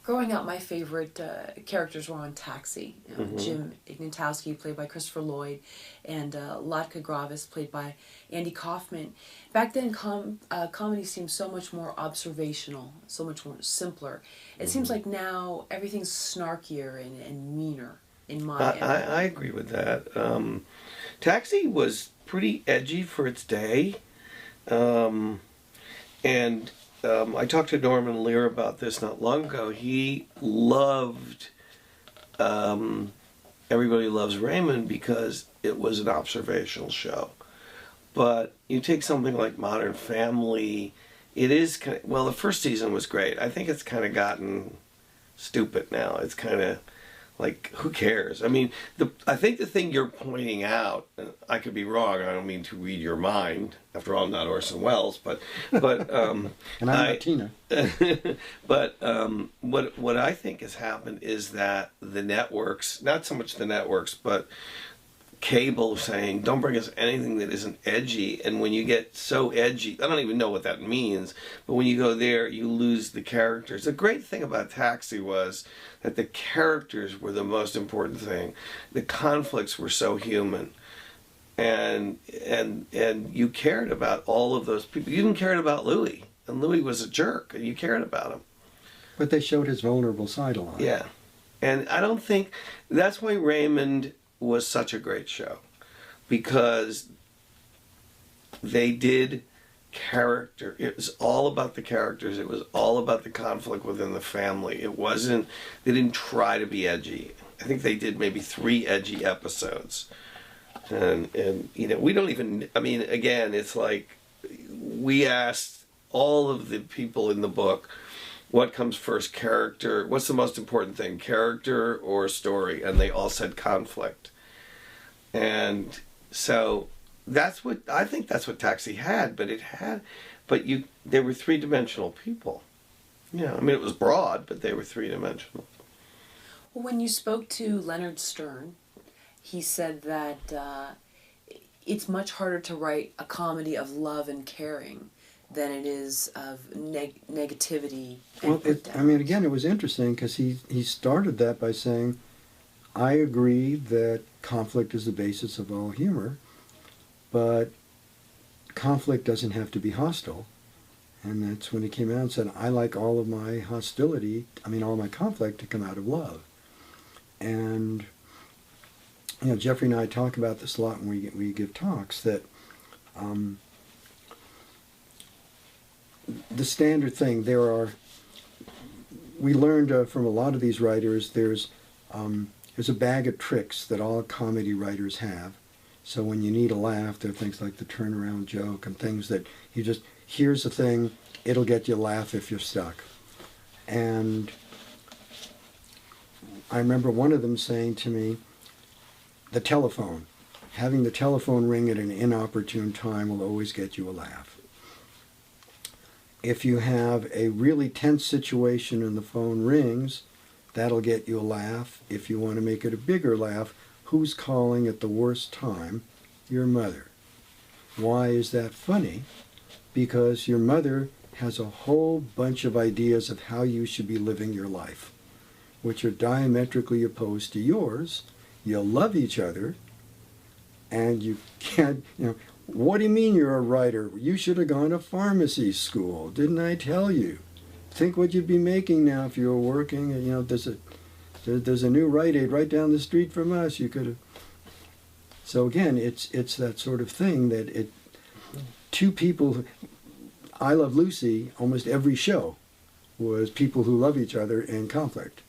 Growing up, my favorite characters were on Taxi. Jim Ignatowski, played by Christopher Lloyd, and Latka Gravis, played by Andy Kaufman. Back then, comedy seemed so much more observational, so much more simpler. It seems like now everything's snarkier and meaner, in my opinion. I agree with that. Taxi was pretty edgy for its day. And I talked to Norman Lear about this not long ago. He loved Everybody Loves Raymond because it was an observational show. But you take something like Modern Family, it is kind of, well, the first season was great. I think it's kind of gotten stupid now. It's kind of like, who cares? I mean, I think the thing you're pointing out, and I could be wrong, I don't mean to read your mind. After all, I'm not Orson Welles, but and I'm not Tina. But what I think has happened is that the networks, not so much the networks, but cable saying, don't bring us anything that isn't edgy. And when you get so edgy, I don't even know what that means, but when you go there, you lose the characters. The great thing about Taxi was that the characters were the most important thing. The conflicts were so human. And you cared about all of those people. You even cared about Louis. And Louis was a jerk, and you cared about him. But they showed his vulnerable side a lot. Yeah. And I don't think, that's why Raymond was such a great show, because they did character. It was all about the characters. It was all about the conflict within the family. It wasn't, they didn't try to be edgy. I think they did maybe 3 edgy episodes. And you know, we don't even, I mean, again, it's like, we asked all of the people in the book, what comes first, character, what's the most important thing, character or story? And they all said conflict. And so that's what, I think that's what Taxi had, but they were 3-dimensional people. Yeah, I mean, it was broad, but they were 3-dimensional. Well, when you spoke to Leonard Stern, he said that it's much harder to write a comedy of love and caring than it is of negativity. Well, I mean, again, it was interesting because he started that by saying, I agree that conflict is the basis of all humor, but conflict doesn't have to be hostile. And that's when he came out and said, I like all of my all my conflict to come out of love. And, you know, Jeffrey and I talk about this a lot when we give talks, that the standard thing, we learned from a lot of these writers, there's a bag of tricks that all comedy writers have. So when you need a laugh, there are things like the turnaround joke and things that you just, here's the thing, it'll get you a laugh if you're stuck. And I remember one of them saying to me, the telephone, having the telephone ring at an inopportune time will always get you a laugh. If you have a really tense situation and the phone rings, that'll get you a laugh. If you want to make it a bigger laugh, who's calling at the worst time? Your mother. Why is that funny? Because your mother has a whole bunch of ideas of how you should be living your life, which are diametrically opposed to yours. You'll love each other, and you can't, what do you mean you're a writer? You should have gone to pharmacy school. Didn't I tell you? Think what you'd be making now if you were working. There's a new Rite Aid right down the street from us. You could have. So again, it's that sort of thing that two people. I Love Lucy. Almost every show was people who love each other in conflict,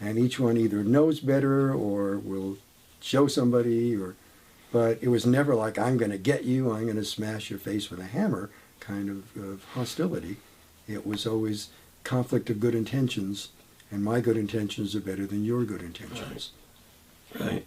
and each one either knows better or will show somebody but it was never like, I'm going to get you, I'm going to smash your face with a hammer kind of hostility. It was always conflict of good intentions, and my good intentions are better than your good intentions. Right.